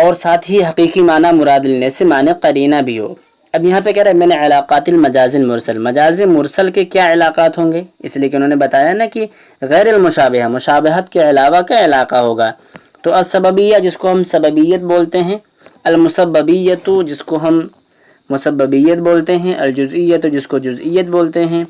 اور ساتھ ہی حقیقی معنی مراد لینے سے معنی قرینہ بھی ہو۔ اب یہاں پہ کہہ رہا ہے میں نے علاقات المجاز المرسل، مجاز مرسل کے کیا علاقات ہوں گے، اس لیے کہ انہوں نے بتایا نا کہ غیر المشابہہ، مشابہت کے علاوہ کا علاقہ ہوگا۔ تو السببیہ جس کو ہم سببیت بولتے ہیں، المسببیت جس کو ہم مسببیت بولتے ہیں، الجزئیت جس کو جزئیت بولتے ہیں،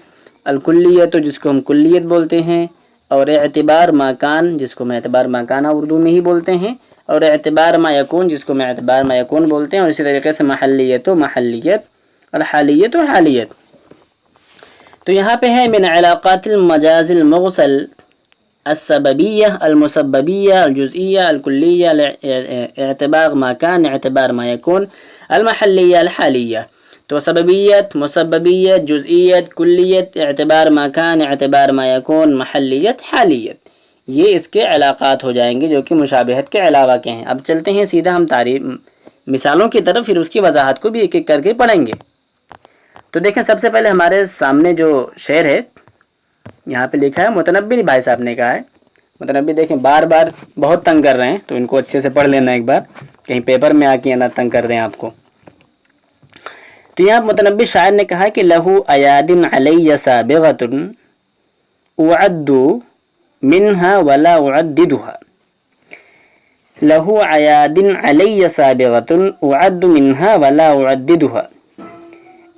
الکلیت جس کو ہم کلیت بولتے ہیں، اور اعتبار مکان جس کو میں اعتبار مکانہ اردو میں ہی بولتے ہیں، اور اعتبار ما یکون جس کو میں اعتبار ما یکون بولتے ہیں، اور اسی طریقے سے محلیت و محلیت، الحالیت و حالیت۔ تو یہاں پہ ہے من علاقات المجاز المرسل السببیہ، المسببیہ، الجزئیہ، الکلیہ، اعتبار ما کان، اعتبار ما یکون، المحلیہ، الحالیہ۔ تو سببیت، مسببیت، جزئیت، کلیت، اعتبار ما کان، اعتبار ما یکون، محلیت، حالیت، یہ اس کے علاقات ہو جائیں گے جو کہ مشابہت کے علاوہ کے ہیں۔ اب چلتے ہیں سیدھا ہم تعریف مثالوں کی طرف، پھر اس کی وضاحت کو بھی ایک ایک کر کے پڑھیں گے۔ تو دیکھیں سب سے پہلے ہمارے سامنے جو شعر ہے یہاں پہ لکھا ہے، متنبی بھائی صاحب نے کہا ہے، متنبی دیکھیں بار بار بہت تنگ کر رہے ہیں، تو ان کو اچھے سے پڑھ لینا ایک بار، کہیں پیپر میں آ کے نہ تنگ کر رہے ہیں آپ کو۔ تو یہاں متنبی شاعر نے کہا کہ لہو ایاد علی سابغۃ اعد منها ولا اعددها، لہو ایاد علی سابغۃ اعد منها ولا اعددها،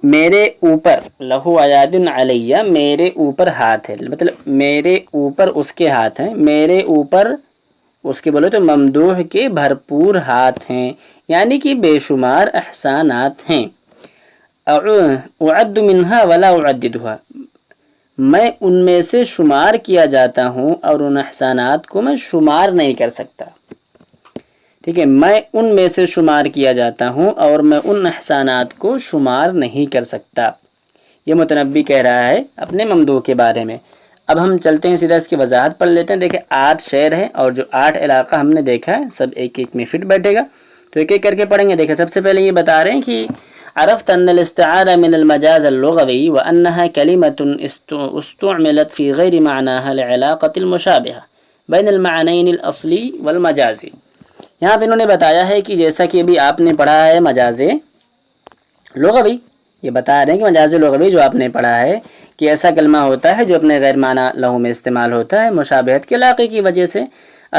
میرے اوپر، لہو ایاد علیہ میرے اوپر ہاتھ ہے، مطلب میرے اوپر اس کے ہاتھ ہیں، میرے اوپر اس کے بولے تو ممدوح کے بھرپور ہاتھ ہیں، یعنی کہ بے شمار احسانات ہیں۔ اعد منها ولا اعددها، میں ان میں سے شمار کیا جاتا ہوں اور ان احسانات کو میں شمار نہیں کر سکتا، ٹھیک ہے، میں ان میں سے شمار کیا جاتا ہوں اور میں ان احسانات کو شمار نہیں کر سکتا، یہ متنبی کہہ رہا ہے اپنے ممدوح کے بارے میں۔ اب ہم چلتے ہیں سیدھا اس کی وضاحت پڑھ لیتے ہیں۔ دیکھیں 8 شعر ہے اور جو 8 علاقہ ہم نے دیکھا ہے سب ایک ایک میں فٹ بیٹھے گا، تو ایک ایک کر کے پڑھیں گے۔ دیکھیں سب سے پہلے یہ بتا رہے ہیں کہ عرفت ان الاستعارة من المجاز اللغوي وانها كلمة استعملت في غير معناها لعلاقة المشابهة بين المعنيين الاصلي والمجازي۔ یہاں پہ انہوں نے بتایا ہے کہ جیسا کہ ابھی آپ نے پڑھا ہے مجاز لغوی، یہ بتا رہے ہیں کہ مجاز لغوی جو آپ نے پڑھا ہے کہ ایسا کلمہ ہوتا ہے جو اپنے غیر معنی لغو میں استعمال ہوتا ہے مشابہت کے علاقے کی وجہ سے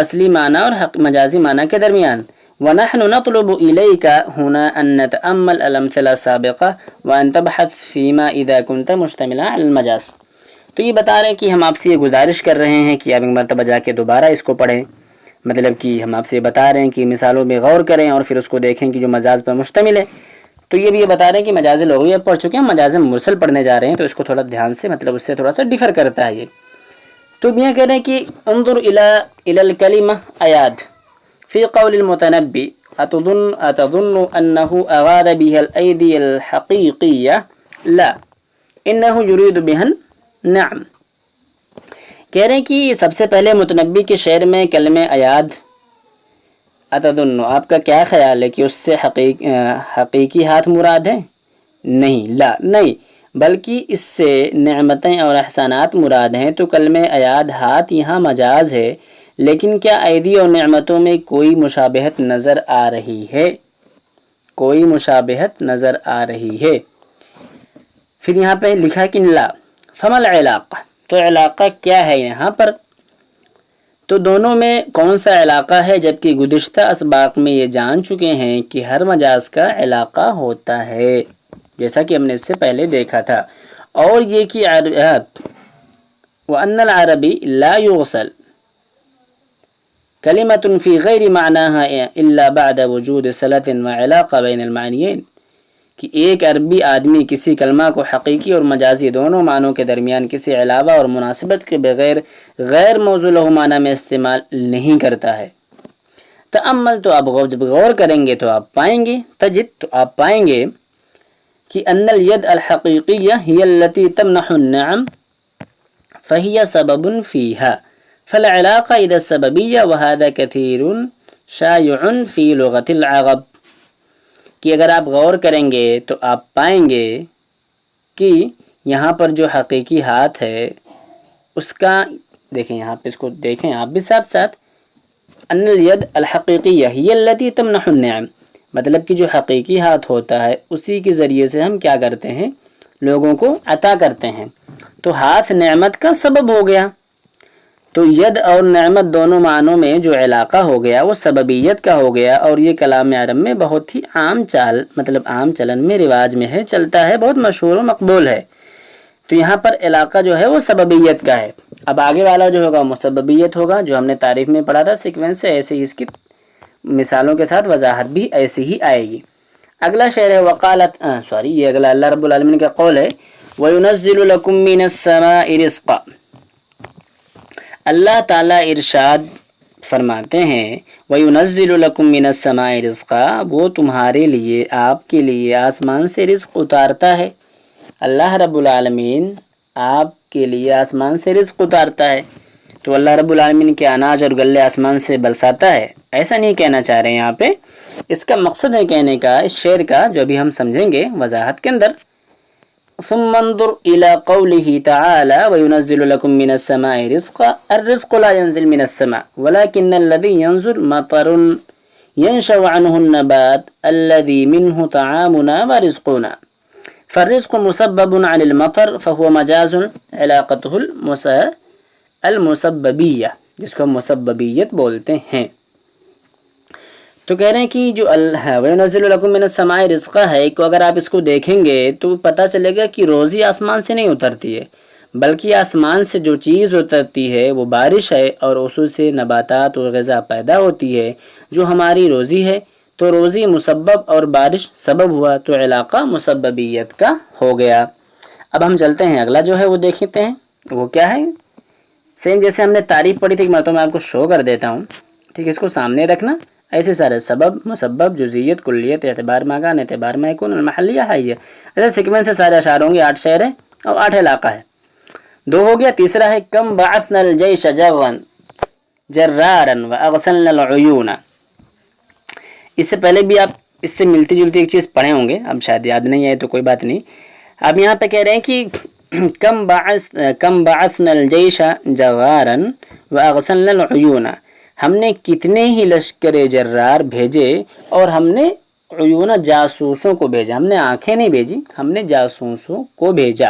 اصلی معنی اور مجازی معنی کے درمیان۔ وَنَحْنُ نَطْلُبُ إِلَيْكَ هُنَا أَن نَتَأَمَّلَ الْأَمْثِلَةَ السَّابِقَةَ وَأَن تَبْحَثْ فِي مَا إِذَا كُنْتَ مُشْتَمِلًا عَلَى الْمَجَازِ۔ تو یہ بتا رہے ہیں کہ ہم آپ سے یہ گزارش کر رہے ہیں کہ آپ ایک مرتبہ جا کے دوبارہ اس کو پڑھیں، مطلب کہ ہم آپ سے بتا رہے ہیں کہ مثالوں میں غور کریں اور پھر اس کو دیکھیں کہ جو مجاز پر مشتمل ہے۔ تو یہ بھی یہ بتا رہے ہیں کہ مجاز لغوی اب پڑھ چکے ہیں، مجاز مرسل پڑھنے جا رہے ہیں، تو اس کو تھوڑا دھیان سے، مطلب اس سے تھوڑا سا ڈیفر کرتا ہے یہ۔ تو یہ کہہ رہے ہیں کہ انظر الى الكلمة ایاد فی قول المتنبی اتظن انه اغاد بها الايدي الحقیقیہ لا انه يريد بها نعم۔ کہہ رہے ہیں کہ سب سے پہلے متنبی کے شعر میں کلمہ ایاد اتظن، آپ کا کیا خیال ہے کہ اس سے حقیقی ہاتھ مراد ہے؟ نہیں، لا نہیں، بلکہ اس سے نعمتیں اور احسانات مراد ہیں۔ تو کلمہ ایاد ہاتھ یہاں مجاز ہے، لیکن کیا ایدی اور نعمتوں میں کوئی مشابہت نظر آ رہی ہے؟ کوئی مشابہت نظر آ رہی ہے۔ پھر یہاں پہ لکھا کہ لا فما العلاقہ، تو علاقہ کیا ہے یہاں پر؟ تو دونوں میں کون سا علاقہ ہے؟ جبکہ گزشتہ اسباق میں یہ جان چکے ہیں کہ ہر مجاز کا علاقہ ہوتا ہے، جیسا کہ ہم نے اس سے پہلے دیکھا تھا۔ اور یہ کہ وَأَنَّ الْعَرَبِ لَا يُغْسَلْ كَلِمَةٌ فِي غَيْرِ مَعْنَاهَا إِلَّا بَعْدَ وُجُودِ صِلَةٍ وَعِلَاقَةٍ بَيْنَ الْمَعْنِيَيْنِ، کہ ایک عربی آدمی کسی کلمہ کو حقیقی اور مجازی دونوں معنوں کے درمیان کسی علاوہ اور مناسبت کے بغیر غیر موضوع لہو معنی میں استعمال نہیں کرتا ہے۔ تأمل، تو آپ جب غور کریں گے تو آپ پائیں گے، تجد، تو آپ پائیں گے کہ ان الید الحقیقیہ ہی التی تمنح النعم فہی سبب فیہا فالعلاقہ اذا السببیہ وہذا کثیر شائع فی لغت العرب، کہ اگر آپ غور کریں گے تو آپ پائیں گے کہ یہاں پر جو حقیقی ہاتھ ہے اس کا، دیکھیں یہاں پہ اس کو دیکھیں آپ بھی ساتھ ساتھ، ان الید الحقیقیہ ہی التی تمنح النعم، مطلب کہ جو حقیقی ہاتھ ہوتا ہے اسی کے ذریعے سے ہم کیا کرتے ہیں، لوگوں کو عطا کرتے ہیں۔ تو ہاتھ نعمت کا سبب ہو گیا، تو ید اور نعمت دونوں معنوں میں جو علاقہ ہو گیا وہ سببیت کا ہو گیا، اور یہ کلام عرب میں بہت ہی عام چال، مطلب عام چلن میں، رواج میں ہے، چلتا ہے، بہت مشہور و مقبول ہے۔ تو یہاں پر علاقہ جو ہے وہ سببیت کا ہے۔ اب آگے والا جو ہوگا مسببیت ہوگا، جو ہم نے تعریف میں پڑھا تھا سیکوینس سے، ایسے ہی اس کی مثالوں کے ساتھ وضاحت بھی ایسی ہی آئے گی۔ اگلا شعر ہے وقالت یہ اگلا اللہ رب العالمین کا قول ہے وَيُنَزِّلُ لَكُم مِّنَ السَّمَاءِ رِزْقًا، اللہ تعالیٰ ارشاد فرماتے ہیں وَيُنَزِّلُ لَكُم مِّنَ السَّمَاءِ رِزْقًا، وہ تمہارے لیے، آپ کے لیے آسمان سے رزق اتارتا ہے۔ اللہ رب العالمین آپ کے لیے آسمان سے رزق اتارتا ہے۔ تو اللہ رب العالمین کے اناج اور غلے آسمان سے برساتا ہے، ایسا نہیں کہنا چاہ رہے ہیں یہاں پہ۔ اس کا مقصد ہے کہنے کا اس شعر کا، جو ابھی ہم سمجھیں گے وضاحت کے اندر، ثم انظر الى قوله تعالى وينزل لكم من السماء رزقا، الرزق لا ينزل من السماء ولكن الذي ينزل مطر ينشأ عنه النبات الذي منه طعامنا ورزقنا، فالرزق مسبب عن المطر فهو مجاز علاقته المسببیہ، جس کو ہم مسببیت بولتے ہیں۔ تو کہہ رہے ہیں کہ جو وَيُنَزِّلُ لَكُم مِّنَ السَّمَاءِ رِزْقًا ہے، کہ اگر آپ اس کو دیکھیں گے تو پتہ چلے گا کہ روزی آسمان سے نہیں اترتی ہے، بلکہ آسمان سے جو چیز اترتی ہے وہ بارش ہے، اور اسی سے نباتات و غذا پیدا ہوتی ہے جو ہماری روزی ہے۔ تو روزی مسبب اور بارش سبب ہوا، تو علاقہ مسببیت کا ہو گیا۔ اب ہم چلتے ہیں اگلا جو ہے وہ دیکھتے ہیں، وہ کیا ہے۔ سیم جیسے ہم نے تعریف پڑھی تھی، ایک مرتبہ میں آپ کو شو کر دیتا ہوں، ٹھیک ہے، اس کو سامنے رکھنا۔ ایسے سارے سبب، مسبب، جزئیت، کلیت، اعتبار مکان، اعتبار میکون، المحلیہ، حیہ، ایسے سیکوینس سے سارے اشعار ہوں گے۔ 8 شعر ہے اور 8 علاقہ ہے۔ 2 ہو گیا، تیسرا ہے کم بعثنا الجیش جرا جرارا واغسلنا العیون۔ اس سے پہلے بھی آپ اس سے ملتی جلتی ایک چیز پڑھے ہوں گے، اب شاید یاد نہیں آئے تو کوئی بات نہیں۔ اب یہاں پہ کہہ رہے ہیں کہ کم بعثنا الجیش جرارا واغسلنا العیون، ہم نے کتنے ہی لشکر جرار بھیجے اور ہم نے عیون جاسوسوں کو بھیجا، ہم نے آنکھیں نہیں بھیجی، ہم نے جاسوسوں کو بھیجا۔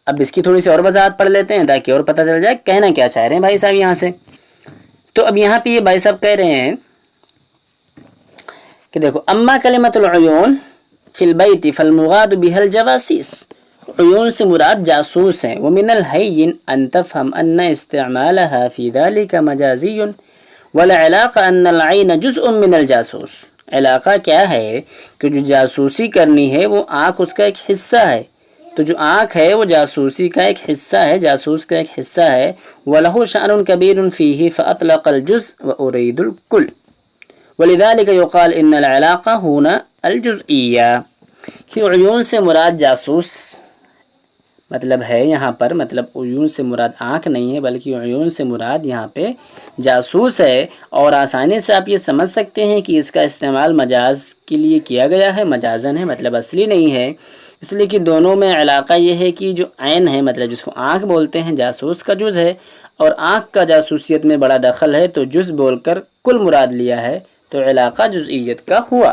اب اس کی تھوڑی سی اور وضاحت پڑھ لیتے ہیں تاکہ اور پتہ چل جائے کہنا کیا چاہ رہے ہیں بھائی صاحب یہاں سے۔ تو اب یہاں پہ یہ بھائی صاحب کہہ رہے ہیں کہ دیکھو اما کلمۃ العیون فی البیت فالمغاد بها الجواسیس، عیون سے مراد جاسوس ہیں۔ ومن الحین ان تفهم ان استعمالها في ذلك مجازی والعلاقہ ان العین جزء من الجاسوس، علاقہ کیا ہے کہ جو جاسوسی کرنی ہے وہ آنکھ اس کا ایک حصہ ہے، تو جو آنکھ ہے وہ جاسوسی کا ایک حصہ ہے، جاسوس کا ایک حصہ ہے۔ وَلَهُ شَأْنٌ كَبِيرٌ فِيهِ فَأَطْلَقَ الْجُزْءَ وَأُرِيدُ الْكُلَّ وَلِذَلِكَ يُقَالُ إِنَّ الْعِلَاقَةَ هُنَا الْجُزْئِيَّةُ، کہ عیون سے مراد جاسوس مطلب ہے یہاں پر، مطلب عیون سے مراد آنکھ نہیں ہے بلکہ عیون سے مراد یہاں پہ جاسوس ہے، اور آسانی سے آپ یہ سمجھ سکتے ہیں کہ اس کا استعمال مجاز کے لیے کیا گیا ہے، مجازن ہے، مطلب اصلی نہیں ہے، اس لیے کہ دونوں میں علاقہ یہ ہے کہ جو عین ہے، مطلب جس کو آنکھ بولتے ہیں، جاسوس کا جز ہے، اور آنکھ کا جاسوسیت میں بڑا دخل ہے، تو جز بول کر کل مراد لیا ہے، تو علاقہ جزئیت کا ہوا۔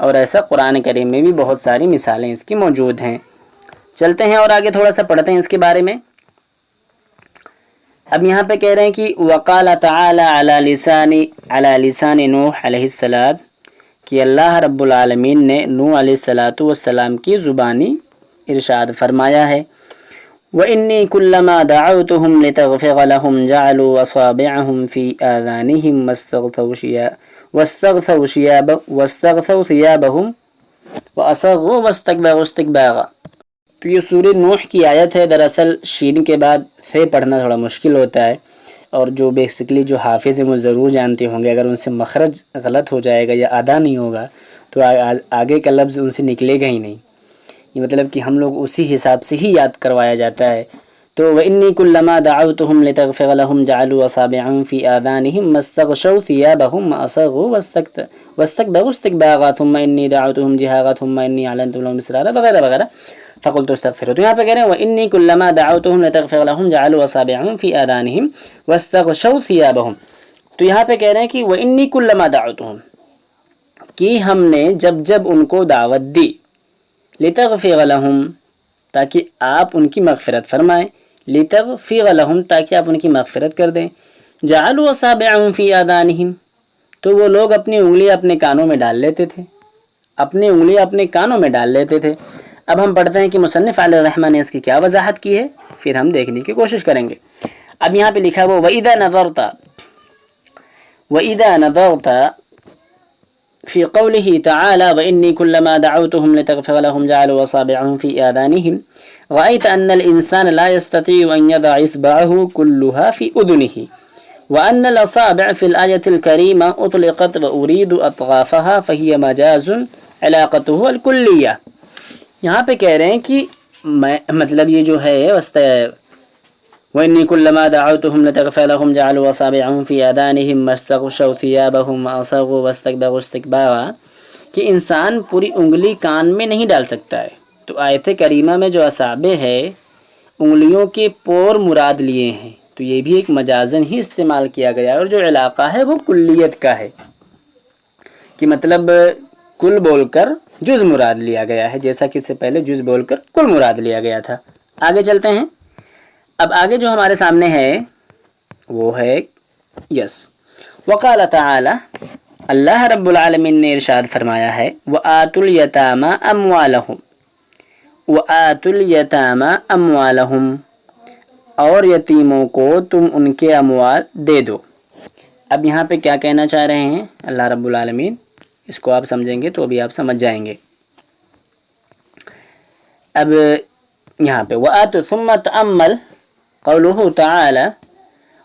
اور ایسا قرآن کریم میں بھی بہت ساری مثالیں اس کی موجود ہیں۔ چلتے ہیں اور آگے تھوڑا سا پڑھتے ہیں اس کے بارے میں۔ اب یہاں پہ کہہ رہے ہیں کہ وقال تعالی علی لسان نوح علیہ السلام، کہ اللہ رب العالمین نے نوح علیہ السلام کی زبانی ارشاد فرمایا ہے وَإِنِّي كُلَّمَا دَعَوْتُهُمْ لِتَغْفِرَ لَهُمْ جَعَلُوا أَصَابِعَهُمْ فِي آذَانِهِمْ وَاسْتَغْشَوْا ثِيَابَهُمْ وَأَصَرُّوا وَاسْتَكْبَرُوا اسْتِكْبَارًا۔ تو یہ سورہ نوح کی آیت ہے، دراصل شین کے بعد فے پڑھنا تھوڑا مشکل ہوتا ہے، اور جو بیسکلی جو حافظ ہیں وہ ضرور جانتے ہوں گے، اگر ان سے مخرج غلط ہو جائے گا یا ادا نہیں ہوگا تو آگے کا لفظ ان سے نکلے گا ہی نہیں، یہ مطلب کہ ہم لوگ اسی حساب سے ہی یاد کروایا جاتا ہے۔ تو وَإِنِّي كُلَّمَا دَعَوْتُهُمْ لِتَغْفِرَ لَهُمْ جَعَلُوا أَصَابِعَهُمْ فِي آذَانِهِمْ وَاسْتَغْشَوْا ثِيَابَهُمْ وَأَصَرُّوا وَاسْتَكْبَرُوا اسْتِكْبَارًا ثُمَّ إِنِّي دَعَوْتُهُمْ جِهَارًا ثُمَّ إِنِّي أَعْلَنْتُ لَهُمْ إِسْرَارًا وغیرہ وغیرہ فَقُلْتُ اسْتَغْفِرُوا۔ تو یہاں پہ کہہ رہے ہیں وَإِنِّي كُلَّمَا دَعَوْتُهُمْ لِتَغْفِرَ لَهُمْ جَعَلُوا أَصَابِعَهُمْ فِي آذَانِهِمْ وَاسْتَغْشَوْا ثِيَابَهُمْ، تو یہاں پہ کہہ رہے ہیں کہ وَإِنِّي كُلَّمَا دَعَوْتُهُمْ کہ ہم نے جب جب ان کو دعوت دی لِتَغْفِرَ لَهُمْ تاکہ آپ ان کی مغفرت فرمائیں، لِتَغْفِرَ لَهُمْ تاکہ آپ ان کی مغفرت کر دیں، جَعَلُوا أَصَابِعَهُمْ فِي آذَانِهِمْ تو وہ لوگ اپنی انگلیاں اپنے کانوں میں ڈال لیتے تھے، اپنی انگلیاں اپنے کانوں میں ڈال لیتے تھے۔ اب ہم پڑھتے ہیں کہ مصنف علیہ الرحمہ نے اس کی کیا وضاحت کی ہے، پھر ہم دیکھنے کی کوشش کریں گے۔ اب یہاں پہ لکھا ہوا وَإِذَا نَظَرْتَ فِي قَوْلِهِ تَعَالَى وَإِنِّي كُلَّمَا دَعَوْتُهُمْ لِتَغْفِرَ لَهُمْ جَعَلُوا أَصَابِعَهُمْ فِي آذَانِهِمْ رَأَيْتَ أَنَّ الْإِنسَانَ لَا يَسْتَطِيعُ أَنْ يَضَعَ إِصْبَعَهُ كُلَّهَا فِي أُذُنِهِ وأن الأصابع في الآية الكريمة أطلقت وأريد أطرافها فهي مجاز علاقته الكلية۔ یہاں پہ کہہ رہے ہیں کہ مطلب یہ جو ہے وَإِنِّي كُلَّمَا دَعَوْتُهُمْ لِتَغْفِرَ لَهُمْ جَعَلُوا أَصَابِعَهُمْ فِي آذَانِهِمْ وَاسْتَغْشَوْا ثِيَابَهُمْ وَأَصَرُّوا وَاسْتَكْبَرُوا اسْتِكْبَارًا کہ انسان پوری انگلی کان میں نہیں ڈال سکتا ہے۔ تو آیت کریمہ میں جو اصابع ہے انگلیوں کے پور مراد لیے ہیں، تو یہ بھی ایک مجازن ہی استعمال کیا گیا ہے، اور جو علاقہ ہے وہ کلیت کا ہے کہ مطلب کل بول کر جز مراد لیا گیا ہے، جیسا کہ اس سے پہلے جز بول کر کل مراد لیا گیا تھا۔ آگے چلتے ہیں۔ اب آگے جو ہمارے سامنے ہے وہ ہے وقال تعالی، اللہ رب العالمین نے ارشاد فرمایا ہے وآتوا الیتامی اموالہم، وآتوا الیتامی اموالہم اور یتیموں کو تم ان کے اموال دے دو۔ اب یہاں پہ کیا کہنا چاہ رہے ہیں اللہ رب العالمین، اس کو آپ سمجھیں گے تو ابھی آپ سمجھ جائیں گے۔ اب یہاں پہ وآتوا ثم تأمل قوله تعالى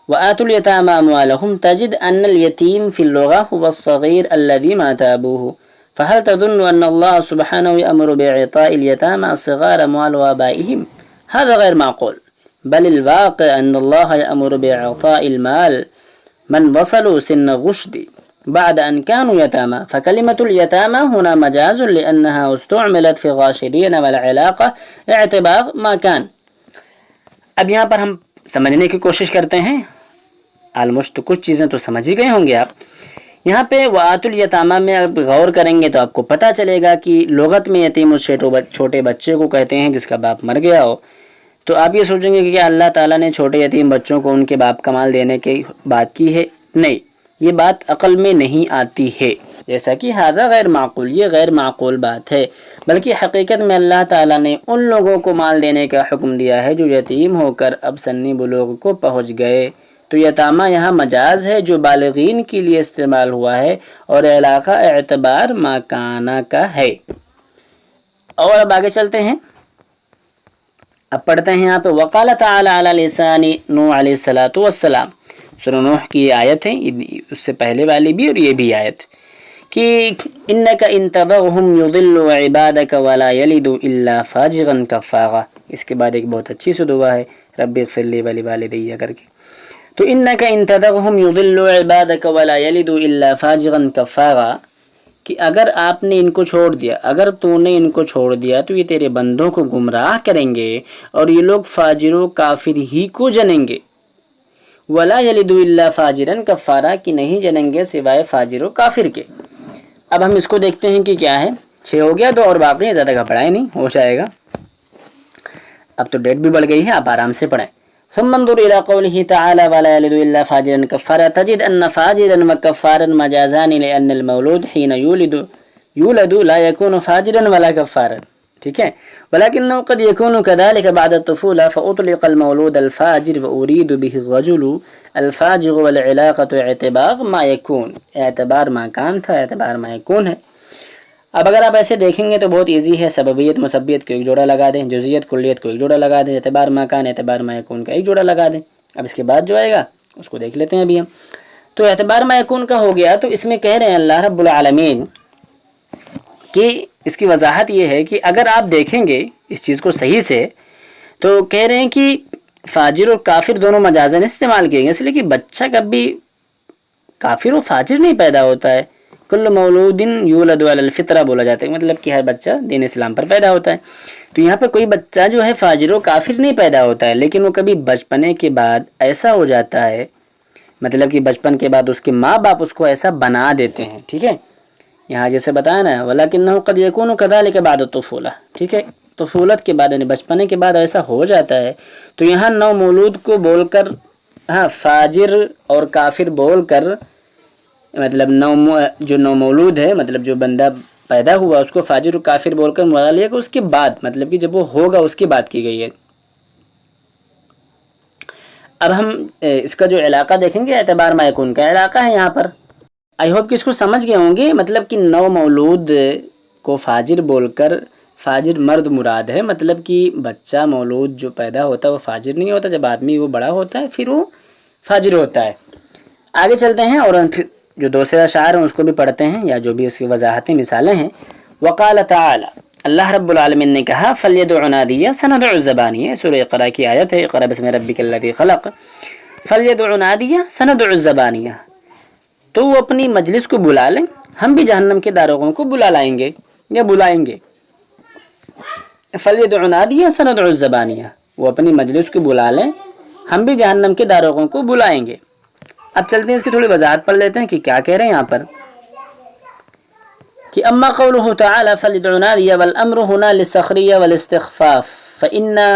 وآتوا اليتامى أموالهم تجد أن اليتيم في اللغة هو الصغير الذي مات أبوه، فهل تظن أن الله سبحانه يأمر بإعطاء اليتامى الصغار أموال آبائهم؟ هذا غير معقول، بل الواقع أن الله يأمر بإعطاء المال من وصلوا سن الرشد بعد أن كانوا يتامى، فكلمة اليتامى هنا مجاز لأنها استعملت في الغاشرين والعلاقة اعتبار ما كان۔ اب یہاں پر ہم سمجھنے کی کوشش کرتے ہیں، آلموسٹ کچھ چیزیں تو سمجھ ہی گئے ہوں گے آپ۔ یہاں پہ وآتوا الیتامی میں آپ غور کریں گے تو آپ کو پتہ چلے گا کہ لغت میں یتیم اس چھوٹے بچے کو کہتے ہیں جس کا باپ مر گیا ہو۔ تو آپ یہ سوچیں گے کہ کیا اللہ تعالیٰ نے چھوٹے یتیم بچوں کو ان کے باپ کا مال دینے کی بات کی ہے؟ نہیں، یہ بات عقل میں نہیں آتی ہے، جیسا کہ ھذا غیر معقول، یہ غیر معقول بات ہے، بلکہ حقیقت میں اللہ تعالیٰ نے ان لوگوں کو مال دینے کا حکم دیا ہے جو یتیم ہو کر اب سن بلوغ کو پہنچ گئے۔ تو یتامہ یہاں مجاز ہے جو بالغین کے لیے استعمال ہوا ہے، اور علاقہ اعتبار ماکانہ کا ہے۔ اور اب آگے چلتے ہیں، اب پڑھتے ہیں یہاں پہ وقال تعالی علی لسان نوح علیہ الصلوۃ والسلام، سورہ نوح کی آیت ہے، اس سے پہلے والی بھی اور یہ بھی آیت، کہ انک ان تذرهم یضلوا عبادک ولا یلدوا الا فاجرا کفارا۔ اس کے بعد ایک بہت اچھی سی دعا ہے رب اغفر لی ولوالدی کر کے۔ تو انک ان تذرهم یضلوا عبادک ولا یلدوا الا فاجرا کفارا، کہ اگر آپ نے ان کو چھوڑ دیا، اگر تو نے ان کو چھوڑ دیا تو یہ تیرے بندوں کو گمراہ کریں گے اور یہ لوگ فاجر و کافر ہی کو جنیں گے۔ ولا یلدوا الا فاجرا کفارا، کہ نہیں جنیں گے سوائے فاجر و کافر کے۔ اب ہم اس کو دیکھتے ہیں کہ کیا ہے، 6 ہو گیا، 2 اور باقی ہیں، زیادہ گھبرائیں نہیں، ہو جائے گا۔ اب تو ڈیٹ بھی بڑھ گئی ہے، آپ آرام سے پڑھیں۔ ثم انظر الى قوله تعالى ولا يلد الا فاجرا كفارا تجد ان فاجرا وكفارا مجازان لان المولود حين يولد لا يكون فاجرا ولا كفارا، ٹھیک ہے، ولكنه قد يكون كذلك بعد الطفولة فأطلق المولود الفاجر وأريد به الرجل الفاجر والعلاقة اعتبار ما يكون، اعتبار ما كان تھا، اعتبار ما يكون ہے۔ اب اگر آپ ایسے دیکھیں گے تو بہت ایزی ہے، سببیت مسبیت کو ایک جوڑا لگا دیں، جزئیت کلیت کو ایک جوڑا لگا دیں، اعتبار مکان اعتبار ما یکون کا ایک جوڑا لگا دیں۔ اب اس کے بعد جو آئے گا اس کو دیکھ لیتے ہیں ابھی ہم۔ تو اعتبار ما یکون کا ہو گیا، تو اس میں کہہ رہے ہیں اللہ رب العالمین کہ اس کی وضاحت یہ ہے کہ اگر آپ دیکھیں گے اس چیز کو صحیح سے تو کہہ رہے ہیں کہ فاجر اور کافر دونوں مجازن استعمال کیے گئے، اس لیے کہ بچہ کبھی کافر و فاجر نہیں پیدا ہوتا ہے۔ کل مولود یولد علی الفطرہ بولا جاتا ہے، مطلب کہ ہر بچہ دین اسلام پر پیدا ہوتا ہے۔ تو یہاں پہ کوئی بچہ جو ہے فاجر و کافر نہیں پیدا ہوتا ہے، لیکن وہ کبھی بچپنے کے بعد ایسا ہو جاتا ہے مطلب کہ بچپن کے بعد اس کے ماں باپ اس کو ایسا بنا دیتے ہیں. ٹھیک ہے, یہاں جیسے بتایا نا وَلَكِنَّهُ قَدْ يَكُونُ كَذَلِكَ بَعْدَ الطُّفُولَةِ. ٹھیک ہے, طفولت کے بعد یعنی بچپنے کے بعد ایسا ہو جاتا ہے. تو یہاں نو مولود کو بول کر فاجر اور کافر بول کر مطلب جو نو مولود ہے مطلب جو بندہ پیدا ہوا اس کو فاجر و کافر بول کر مراد لیا کہ اس کے بعد مطلب کہ جب وہ ہوگا اس کی بات کی گئی ہے. اب ہم اس کا جو علاقہ دیکھیں گے اعتبار ما یکون کا علاقہ ہے یہاں پر. آئی ہوپ کہ اس کو سمجھ گئے ہوں گے. مطلب کہ نو مولود کو فاجر بول کر فاجر مرد مراد ہے. مطلب کہ بچہ مولود جو پیدا ہوتا ہے وہ فاجر نہیں ہوتا, جب آدمی وہ بڑا ہوتا ہے پھر وہ فاجر ہوتا ہے. آگے چلتے ہیں اور جو دوسرے اشعار ہیں اس کو بھی پڑھتے ہیں یا جو بھی اس کی وضاحتیں مثالیں ہیں. وقال تعالی, اللہ رب العالمین نے کہا فلیدع نادیہ سندع الزبانیہ. سورہ اقرا کی آیت ہے, اقرا بسم ربک الذی خلق. فلیدع نادیہ سندع الزبانیہ, تو وہ اپنی مجلس کو بلا لیں, ہم بھی جہنم کے داروغوں کو بلا لائیں گے یا بلائیں گے. فلیدع نادیہ سندع الزبانیہ, وہ اپنی مجلس کو بلا لیں, ہم بھی جہنم کے داروغوں کو بلائیں گے. اب چلتے ہیں اس کی تھوڑی وضاحت پڑھ لیتے ہیں کہ کیا کہہ رہے ہیں یہاں پر. کہ اما قوله تعالی فلیدع نادیہ والامر هنا للسخریہ والاستخفاف فإنا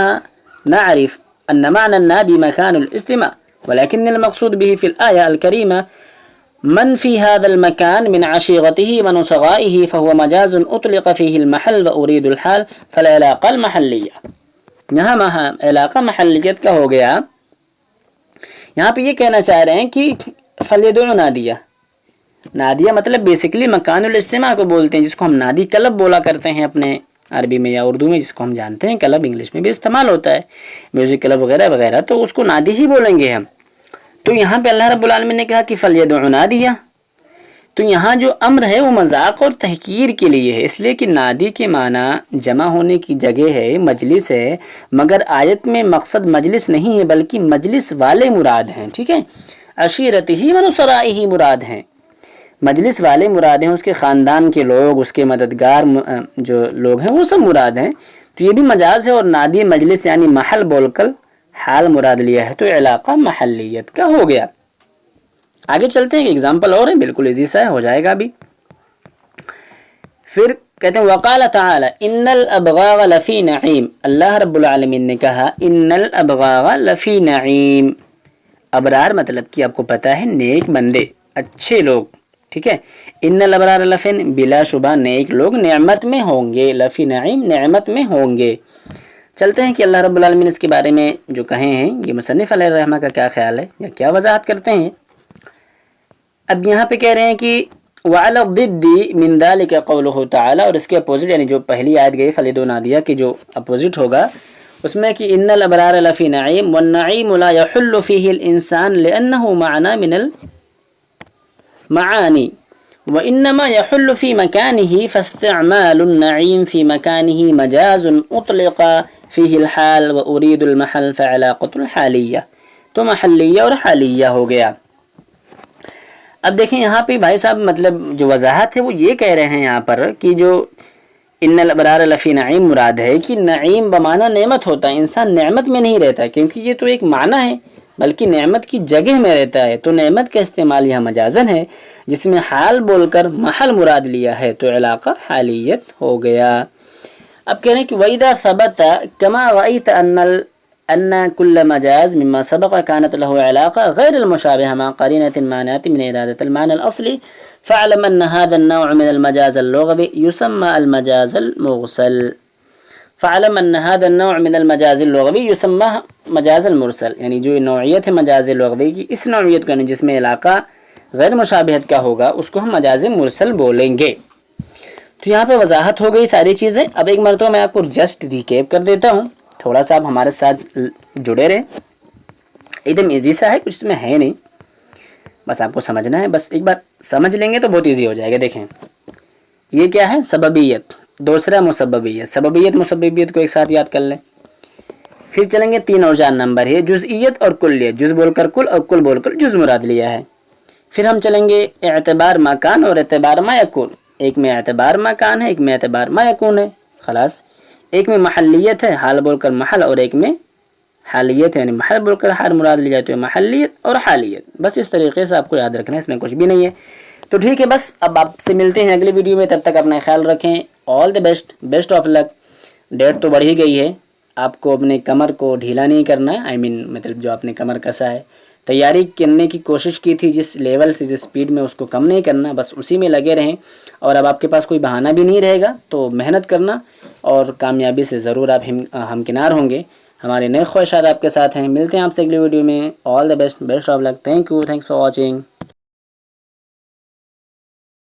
نعرف ان معنى النادي مكان الاستماع ولكن المقصود به في الآية الكريمة من في هذا المكان من عشيرته ونصغائه فهو مجاز أطلق فيه المحل وأريد الحال فالعلاقة المحلية. یہاں علاقہ محلیت کا ہو گیا. یہاں پہ یہ کہنا چاہ رہے ہیں کہ فلیدع نادیہ, نادیہ مطلب بیسکلی مکان الاجتماع کو بولتے ہیں, جس کو ہم نادی کلب بولا کرتے ہیں اپنے عربی میں یا اردو میں, جس کو ہم جانتے ہیں کلب, انگلش میں بھی استعمال ہوتا ہے میوزک کلب وغیرہ وغیرہ, تو اس کو نادی ہی بولیں گے ہم. تو یہاں پہ اللہ رب العالمین نے کہا کہ فلیدع نادیہ, تو یہاں جو امر ہے وہ مذاق اور تحقیر کے لیے ہے, اس لیے کہ نادی کے معنی جمع ہونے کی جگہ ہے, مجلس ہے, مگر آیت میں مقصد مجلس نہیں ہے بلکہ مجلس والے مراد ہیں. ٹھیک ہے, عشیرتہ ونصرائہ مراد ہیں, مجلس والے مراد ہیں, اس کے خاندان کے لوگ, اس کے مددگار جو لوگ ہیں وہ سب مراد ہیں. تو یہ بھی مجاز ہے, اور نادی مجلس یعنی محل بول کر حال مراد لیا ہے, تو علاقہ محلیت کا ہو گیا. آگے چلتے ہیں, ایک ایگزامپل اور ہے, بالکل ایزی سا ہے, ہو جائے گا بھی. پھر کہتے ہیں وقال تعالی ان الابغاغ لفی نعیم, اللہ رب العالمین نے کہا ان الابغاغ لفی نعیم. ابرار مطلب کہ آپ کو پتہ ہے نیک بندے, اچھے لوگ. ٹھیک ہے, ان الابرار لفی, بلا شبہ نیک لوگ نعمت میں ہوں گے, لفی نعیم نعمت میں ہوں گے. چلتے ہیں کہ اللہ رب العالمین اس کے بارے میں جو کہے ہیں, یہ مصنف علیہ الرحمہ کا کیا خیال ہے یا کیا وضاحت کرتے ہیں. اب یہاں پہ کہہ رہے ہیں کہ وعلى الضد من ذلك قوله تعالی, اور اس کے اپوزٹ یعنی جو پہلی آیت گئی فلیدع نادیہ کی جو اپوزٹ ہوگا اس میں کہ ان الابرار لفی نعیم والنعیم لا يحل فيه الانسان لانه معنى من المعاني وانما يحل في مكانه فاستعمال النعيم في مكانه مجاز اطلق فيه الحال واريد المحل فعلاقة الحالية. تو محلیہ اور حالیہ ہو گیا. اب دیکھیں یہاں پہ بھائی صاحب مطلب جو وضاحت ہے وہ یہ کہہ رہے ہیں یہاں پر کہ جو ان الابرار لفی نعیم مراد ہے کہ نعیم بمعنی نعمت ہوتا ہے, انسان نعمت میں نہیں رہتا, کیونکہ یہ تو ایک معنی ہے بلکہ نعمت کی جگہ میں رہتا ہے. تو نعمت کا استعمال یہاں مجازن ہے, جس میں حال بول کر محل مراد لیا ہے, تو علاقہ حالیت ہو گیا. اب کہہ رہے ہیں کہ وَإِذَا ثَبَتَ كَمَا رَأَيْتَ أن كل مجاز مما سبق كانت له علاقة غير المشابهة مع قرينة مانعة من إرادة المعنى الأصلي فاعلم أن هذا النوع من المجاز اللغوي يسمى المجاز المرسل. فاعلم أن هذا النوع من المجاز اللغوي يسمى مجاز المرسل, یعنی جو نوعیت ہے مجاز لغوی کی, اس نوعیت کو جس میں علاقہ غیر مشابہت کا ہوگا اس کو ہم مجاز مرسل بولیں گے. تو یہاں پہ وضاحت ہو گئی ساری چیزیں. اب ایک مرتبہ میں آپ کو جسٹ ریکیپ کر دیتا ہوں, تھوڑا سا آپ ہمارے ساتھ جڑے رہیں. ایک دم ایزی سا ہے, کچھ اس میں ہے نہیں, بس آپ کو سمجھنا ہے. بس ایک بار سمجھ لیں گے تو بہت ایزی ہو جائے گا. دیکھیں یہ کیا ہے, سببیت, دوسرا مسببیت. سببیت مسببیت کو ایک ساتھ یاد کر لیں. پھر چلیں گے 3 اور 4 نمبر ہے, جزئیت اور کلیت. جز بول کر کل اور کل بول کر جز مراد لیا ہے. پھر ہم چلیں گے اعتبار مکان اور اعتبار ما یکون. ایک میں اعتبار مکان ہے, ایک میں اعتبار ما یکون ہے, خلاص. ایک میں محلیت ہے, حال بول کر محل, اور ایک میں حالیت یعنی محل بول کر حال مراد لی جاتی ہے، محلیت اور حالیت، بس اس طریقے سے آپ کو یاد رکھنا ہے، اس میں کچھ بھی نہیں ہے۔ تو ٹھیک ہے، بس اب آپ سے ملتے ہیں اگلی ویڈیو میں، تب تک اپنا خیال رکھیں، all the best, best of luck. Date تو بڑھ ہی گئی ہے، آپ کو اپنے کمر کو ڈھیلا نہیں کرنا ہے، مطلب جو آپ نے کمر کسا ہے، تیاری کرنے کی کوشش کی تھی جس لیول سے، جس سپیڈ میں، اس کو کم نہیں کرنا، بس اسی میں لگے رہیں، اور اب آپ کے پاس کوئی بہانہ بھی نہیں رہے گا، تو محنت کرنا اور کامیابی سے ضرور آپ ہمکنار ہوں گے۔ ہمارے نئے خواہشات آپ کے ساتھ ہیں، ملتے ہیں آپ سے اگلی ویڈیو میں، all the best, best of luck, thank you, thanks for watching.